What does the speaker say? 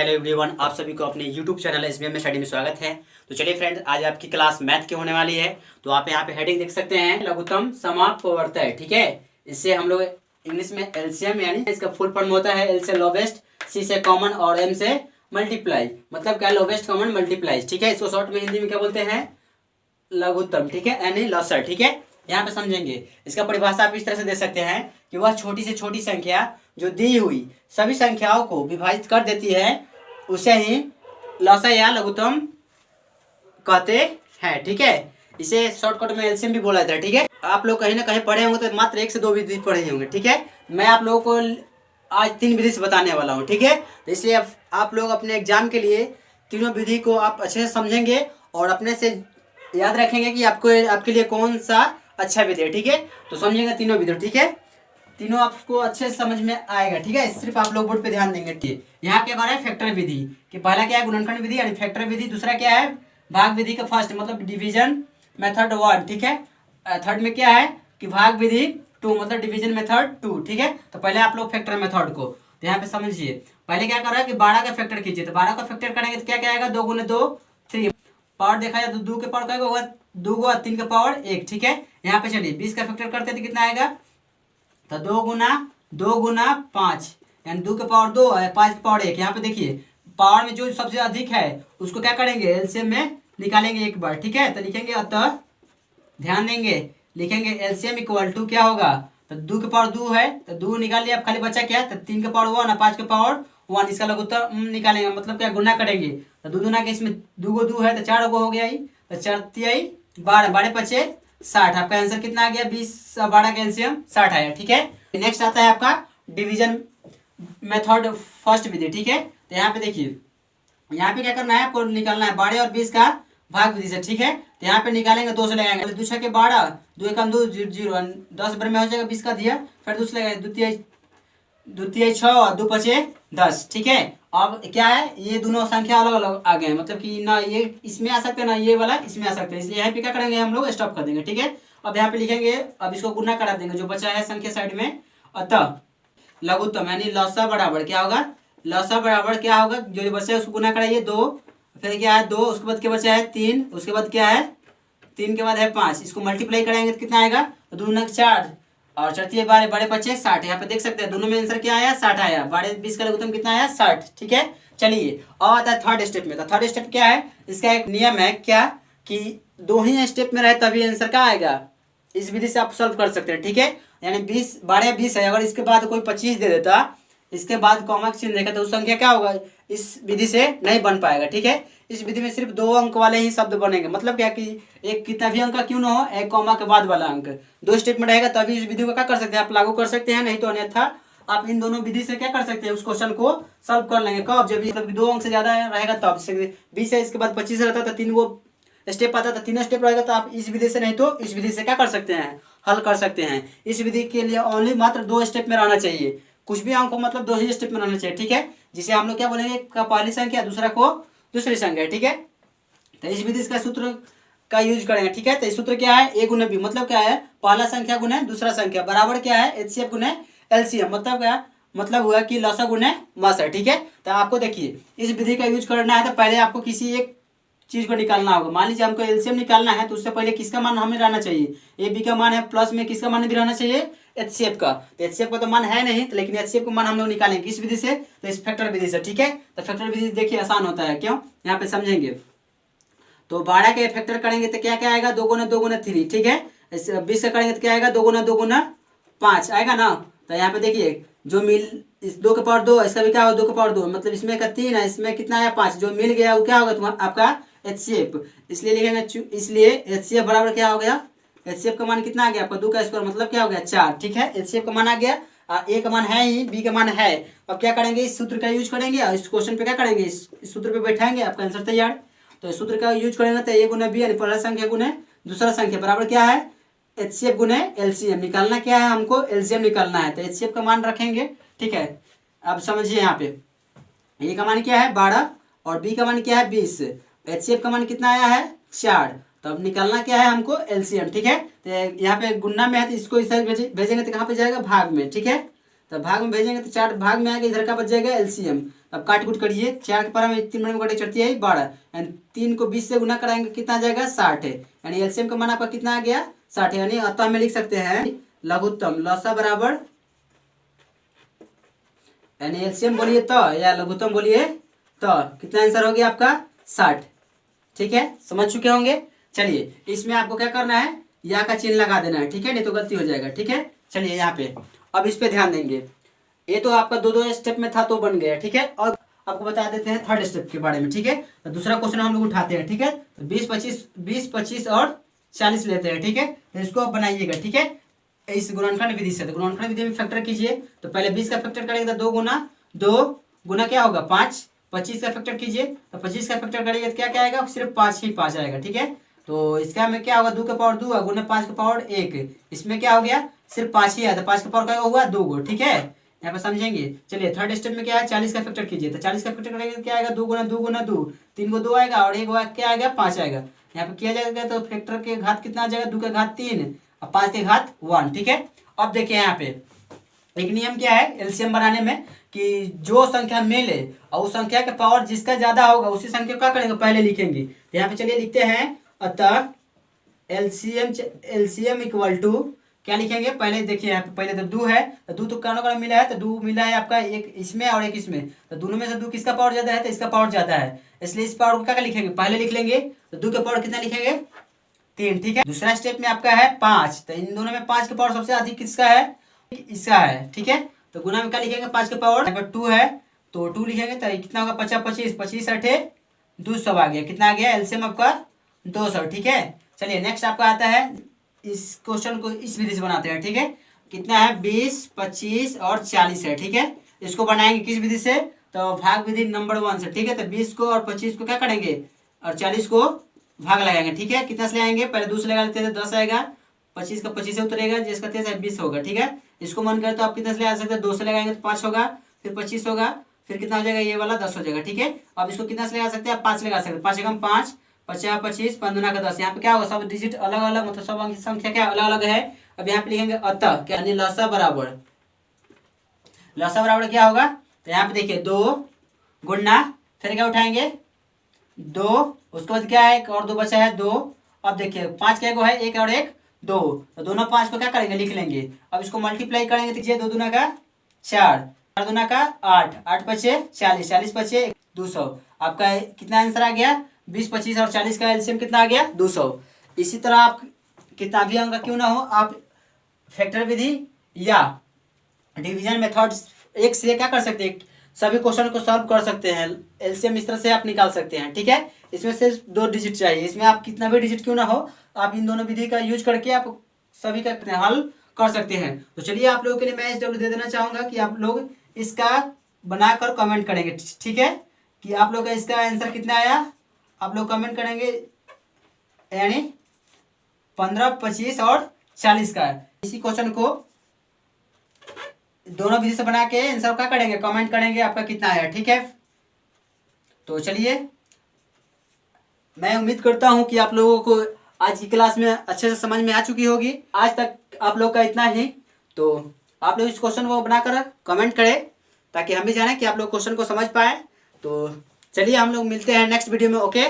Hello everyone, आप सभी को अपने यूट्यूब चैनल एसबीएम में स्टडी में स्वागत है। तो चलिए फ्रेंड्स, आज आपकी क्लास मैथ की होने वाली है। तो आप यहाँ पे हेडिंग देख सकते हैं, लघुत्तम समापवर्तय। ठीक है, इससे हम लोग इंग्लिश में एलसीएम यानी इसका फुल फॉर्म होता है एल से लोवेस्ट, सी से कॉमन और एम से मल्टीप्लाई। मतलब क्या, लोवेस्ट कॉमन मल्टीप्लाई। ठीक है, इसको शॉर्ट में हिंदी में क्या बोलते हैं, लघुत्तम। ठीक है, यानी लसर। ठीक है, यहाँ पे समझेंगे। इसका परिभाषा आप इस तरह से दे सकते हैं कि वह छोटी से छोटी संख्या जो दी हुई सभी संख्याओं को विभाजित कर देती है, उसे ही लसर या लघुत्तम कहते हैं। ठीक है, इसे शॉर्टकट में एलसीएम भी बोला जाता है। ठीक है, आप लोग कहीं ना कहीं पढ़े होंगे तो मात्र 1 से 2 विधि पढ़े होंगे। ठीक है, मैं आप लोगों को आज 3 विधि से बताने वाला हूँ। ठीक है, तो इसलिए आप लोग अपने एग्जाम के लिए तीनों विधि को आप अच्छे से समझेंगे और अपने से याद रखेंगे कि आपके लिए कौन सा अच्छा विधि है। ठीक है, तो समझेंगे तीनों विधि। ठीक है, तीनों आपको अच्छे से समझ में आएगा। ठीक है, सिर्फ आप लोग बोर्ड पे ध्यान देंगे। ठीक, यहाँ क्या है, फैक्टर विधि कि पहला क्या है, गुणनखंड विधि यानी फैक्टर विधि। दूसरा क्या है, भाग विधि का फर्स्ट मतलब डिवीजन मेथड 1। ठीक है, थर्ड में क्या है कि भाग विधि 2 मतलब डिवीजन मेथड 2। ठीक है, तो पहले आप लोग फैक्टर मेथड को तो यहाँ पे समझिए। पहले क्या कर रहा है कि 12 का फैक्टर कीजिए। तो 12 का फैक्टर करेंगे तो क्या क्या आएगा, 2 गुने 2 3। पावर देखा जाए तो 2 के पावर क्या होगा, 2 गुना 3 का पावर 1। ठीक है, यहाँ पे चलिए 20 का फैक्टर करते तो कितना आएगा, तो 2 गुना 5 यानी 2 के पावर 2 है, 5 के पावर 1। यहाँ पे देखिए पावर में जो सबसे अधिक है उसको क्या करेंगे, एलसीएम में निकालेंगे एक बार। ठीक है, तो लिखेंगे, अतः ध्यान देंगे, लिखेंगे एलसीएम इक्वल टू क्या होगा, तो 2 के पावर 2 है तो 2 निकाल लिया। अब खाली बचा क्या, तो 3 के पावर 1 और 5 के पावर 1। इसका लघुत्तम निकालेंगे, मतलब क्या, गुना करेंगे। तो 2 गुना के इसमें 2 गो 2 है तो 4 गो हो गया ही, तो 4 तिहाई 12, 12 पचे 60। आपका आंसर कितना आ गया, 20 और 12 का एलसीएम 60 आया। ठीक है, नेक्स्ट आता है आपका डिवीजन मेथड फर्स्ट विधि। ठीक है, तो यहाँ पे देखिए, यहाँ पे क्या करना है, आपको निकालना है 12 और 20 का भाग विधि से। ठीक है, तो यहाँ पे निकालेंगे, 2 से लगाएंगे, 2 छः के 12, 2 एकम 2 0, 10 बार में हो जाएगा 20 का दिया, फिर 2 से लगाए, द्वितीय 6 और 2 पचे 10। ठीक है, अब क्या है, ये दोनों संख्या अलग अलग आ गए हैं, मतलब कि ना ये इसमें आ सकते हैं ना ये वाला इसमें आ सकते हैं, इसलिए यहाँ पे क्या करेंगे, हम लोग स्टॉप कर देंगे। ठीक है, अब यहाँ पे लिखेंगे, अब इसको गुना करा देंगे जो बचा है संख्या साइड में। अतः लघुत्तम यानी लसा बराबर क्या होगा, लसा बराबर क्या होगा, जो बचा है उसको गुना कराइए 2, फिर क्या है 2, उसके बाद क्या बचा है 3, उसके बाद क्या है 3 के बाद है 5, इसको मल्टीप्लाई कराएंगे तो कितना आएगा, 2 नग 4 और 4 12, 12 पचे 60। यहाँ पे देख सकते हैं दोनों में आंसर क्या आया, 60 आया। 12 20 का लघुत्तम कितना आया, 60। ठीक है, चलिए और आता है थर्ड स्टेप में। तो थर्ड स्टेप क्या है, इसका एक नियम है क्या कि 2 ही स्टेप में रहे तभी आंसर क्या आएगा, इस विधि से आप सॉल्व कर सकते हैं। ठीक है, यानी 20 12 20 है, अगर इसके बाद कोई 25 दे देता, इसके बाद कॉमा चिन्ह देखा तो उस संख्या क्या होगा, इस विधि से नहीं बन पाएगा। ठीक है, इस विधि में सिर्फ 2 अंक वाले ही शब्द बनेंगे, मतलब क्या कि एक कितना भी अंक का क्यों ना हो, एक कॉमा के बाद वाला अंक 2 स्टेप में रहेगा, तभी इस विधि को क्या कर सकते हैं, आप लागू कर सकते हैं। नहीं तो अन्यथा आप इन दोनों विधि से क्या कर सकते हैं, उस क्वेश्चन को सॉल्व कर लेंगे। कब, जब मतलब 2 अंक से ज्यादा रहेगा तब। 20 है, इसके बाद 25 रहता था, 3 वो स्टेप आता था, 3 स्टेप रहेगा, तो आप इस विधि से नहीं तो इस विधि से क्या कर सकते हैं, हल कर सकते हैं। इस विधि के लिए ओनली मात्र 2 स्टेप में रहना चाहिए, कुछ भी अंक को मतलब 2 ही स्टेप में रहना चाहिए। ठीक है, जिसे हम लोग क्या बोलेंगे, का पहली संख्या दूसरा को दूसरी संख्या। ठीक है, तो इस विधि का सूत्र का यूज करेंगे। ठीक है, तो इस सूत्र क्या है, a गुने b, मतलब क्या है, पहला संख्या गुने दूसरा संख्या बराबर क्या है, एचसीएफ गुने एलसीएम। मतलब क्या, मतलब हुआ कि लसा गुने मसा। ठीक है, तो आपको देखिए इस विधि का यूज करना है तो पहले आपको किसी एक चीज को निकालना होगा। मान लीजिए हमको एलसीएम निकालना है, तो उससे पहले किसका मान हमें रहना चाहिए, ए बी का मान है, प्लस में किसका मान भी रहना चाहिए, एचसीएफ का। तो एचसीएफ का तो मान है नहीं, तो लेकिन एचसीएफ का मान हम लोग निकालेंगे किस विधि से, तो इस फैक्टर विधि से। ठीक है, तो फैक्टर विधि देखिए आसान होता है, क्यों, यहाँ पे समझेंगे। तो 12 के फैक्टर करेंगे तो क्या क्या आएगा, 2 गुना 2 गुना 3। ठीक है, 20 का करेंगे तो क्या आएगा, 2 गुना 2 गुना 5 आएगा ना। तो यहाँ पे देखिए जो मिल, इस 2 के पावर 2, इसका भी क्या होगा 2 के पावर 2, मतलब इसमें का 3 है, इसमें कितना आया 5, जो मिल गया वो क्या होगा तुम्हारा आपका एचसीएफ। इसलिए लिखेंगे, इसलिए एचसीएफ बराबर क्या हो गया, एचसीएफ का मान कितना आ गया आपका, 2 का स्क्वायर मतलब क्या हो गया 4। ठीक है, एचसीएफ का मान आ गया, ए का मान है ही, बी का मान है। अब क्या करेंगे, इस सूत्र का यूज करेंगे और इस क्वेश्चन पे क्या करेंगे, इस सूत्र पे बैठाएंगे, आपका आंसर तैयार। तो सूत्र का यूज करेंगे तो a गुना b यानी पहला संख्या गुने दूसरा संख्या बराबर क्या है, एचसीएफ गुने एलसीएम। निकालना क्या है हमको, एलसीएम निकालना है, तो एचसीएफ का मान रखेंगे। ठीक है, अब समझिए यहाँ पे a का मान क्या है 12 और b का मान क्या है 20, एचसीएफ का मान कितना आया है 4। तो अब निकालना क्या है हमको, एलसीएम। ठीक है, तो यहाँ पे गुना में है तो इसको इस भेजेंगे तो कहाँ पे जाएगा, भाग में। ठीक है, तो भाग में भेजेंगे तो 4 भाग में आएगा, इधर का बच जाएगा एलसीएम। अब काट कूट करिए, 4 के पावर में 3 बटे चढ़ती है 12, यानी 3 को 20 से गुना कराएंगे कितना आ जाएगा 60 है, यानी एलसीएम का मान आपका कितना आ गया 60 है। यानी अतः हम लिख सकते हैं लघुत्तम लसा बराबर, यानी एलसीएम बोलिए तो या लघुत्तम बोलिए तो कितना आंसर हो गया आपका 60। ठीक है, समझ चुके होंगे। चलिए इसमें आपको क्या करना है, या का चिन्ह लगा देना है, ठीक है, नहीं तो गलती हो जाएगा। ठीक है, चलिए यहाँ पे अब इस पे ध्यान देंगे। ये तो आपका दो स्टेप में था तो बन गया, ठीक है। और आपको बता देते हैं थर्ड स्टेप के बारे में, ठीक है। तो दूसरा क्वेश्चन हम लोग उठाते हैं, ठीक है। तो 20 25 और 40 लेते हैं, ठीक है। तो इसको आप बनाइएगा, ठीक है, इस गुणनखंड विधि से। तो गुणनखंड विधि में फैक्टर कीजिए, तो पहले 20 का फैक्टर करेंगे तो 2 गुना क्या होगा 5। 25 का फैक्टर कीजिए, तो 25 का फैक्टर करेंगे तो क्या क्या आएगा, सिर्फ 5 ही 5 आएगा, ठीक है। तो इसका में क्या होगा, 2 का पावर 2 गुना 5 का पावर 1, इसमें क्या हो गया सिर्फ 5 ही आया, तो 5 का पावर क्या होगा 2 गो, ठीक है। यहाँ पे समझेंगे। चलिए थर्ड स्टेप में क्या है, 40 का फैक्टर कीजिए, तो 40 का फैक्टर करेंगे तो क्या आएगा 2 गुना 2, 3 को 2 आएगा और 1 क्या आएगा 5 आएगा। यहाँ पे किया जाएगा तो फैक्टर के घात कितना आ जाएगा, 2 का घात 3 और 5 के घात 1, ठीक है। अब देखिए यहाँ पे एक नियम क्या है एलसीएम बनाने में, कि जो संख्या मिले और उस संख्या के पावर जिसका ज्यादा होगा उसी संख्या को क्या करेंगे पहले लिखेंगे। तो यहाँ पे चलिए लिखते हैं, अतः एलसीएम इक्वल टू क्या लिखेंगे, पहले देखिए यहाँ पे पहले तो 2 है, तो 2 तो कानों मिला है, तो 2 मिला है आपका एक इसमें और एक इसमें, तो दोनों में से 2 किसका पावर ज्यादा है, तो इसका पावर ज्यादा है, इसलिए इस पावर को क्या लिखेंगे पहले लिख लेंगे। तो 2 का पावर कितना लिखेंगे 3, ठीक है। दूसरा स्टेप में आपका है 5, तो इन दोनों में 5 का पावर सबसे अधिक किसका है, इसका है, ठीक है। तो गुना में क्या लिखेंगे 5 का पावर, यहाँ पर 2 है तो 2 लिखेंगे, तो कितना होगा 50 25 25 8 200 आ गया, कितना आ गया एलसीएम आपका 200, ठीक है। चलिए नेक्स्ट आपका आता है, इस क्वेश्चन को इस विधि से बनाते हैं, ठीक है। कितना है 20 25 और 40 है, ठीक है। इसको बनाएंगे किस विधि से, तो भाग विधि नंबर 1 से, ठीक है। तो 20 को और 25 को क्या करेंगे और 40 को भाग लगाएंगे, ठीक है। कितना से लगाएंगे, पहले 2 से लगा लेते हैं तो 10 आएगा, 25 का 25 से उतरेगा, जिसका 23 है 20 होगा, ठीक है। इसको मन करे तो आप कितना से लगा सकते हैं, 2 से लगाएंगे तो 5 होगा, फिर 25 होगा, फिर कितना हो जाएगा ये वाला 10 हो जाएगा, ठीक है। अब इसको कितना से लगा सकते हैं आप 5 लगा सकते हैं, 5 एकम 5 50 25 5 दूना का 10। यहाँ पे क्या होगा सब डिजिट अलग अलग, मतलब सब अंक संख्या क्या अलग अलग है। अब यहाँ पे लिखेंगे अतः क्या, लसा बराबर क्या होगा, तो यहाँ पे देखिए 2 गुना फिर क्या उठाएंगे 2, उसके बाद क्या है और 2 बचा है 2। अब देखिए 5 क्या है 1 और 1 2, तो दोनों 5 को क्या करेंगे लिख लेंगे। अब इसको मल्टीप्लाई करेंगे तो 2 दूना का 4, 4 दूना का 8, 8 पचे 40, 40 पचे 200। आपका कितना आंसर आ गया 20 25 और 40 का एलसीएम कितना आ गया 200। इसी तरह आप कितना भी अंक क्यों ना हो, आप फैक्टर विधि या डिवीजन मेथड्स एक से क्या कर सकते हैं, सभी क्वेश्चन को सॉल्व कर सकते हैं। एलसीएम इस तरह से आप निकाल सकते हैं, ठीक है। इसमें सिर्फ 2 डिजिट चाहिए, इसमें आप कितना भी डिजिट क्यों ना हो, आप इन दोनों विधि का यूज करके आप सभी का हल कर सकते हैं। तो चलिए आप लोगों के लिए मैं SW दे देना चाहूंगा कि आप लोग इसका बनाकर कमेंट करेंगे, ठीक है, कि आप लोग का इसका आंसर कितना आया, आप लोग कमेंट करेंगे, यानी 15 25 और 40 का। इसी क्वेश्चन को दोनों विधि से बना के आंसर क्या करेंगे कमेंट करेंगे आपका कितना आया, ठीक है। तो चलिए मैं उम्मीद करता हूं कि आप लोगों को आज की क्लास में अच्छे से समझ में आ चुकी होगी। आज तक आप लोग का इतना ही, तो आप लोग इस क्वेश्चन को बनाकर कमेंट करें ताकि हम भी जानें कि आप लोग क्वेश्चन को समझ पाए। तो चलिए हम लोग मिलते हैं नेक्स्ट वीडियो में, ओके।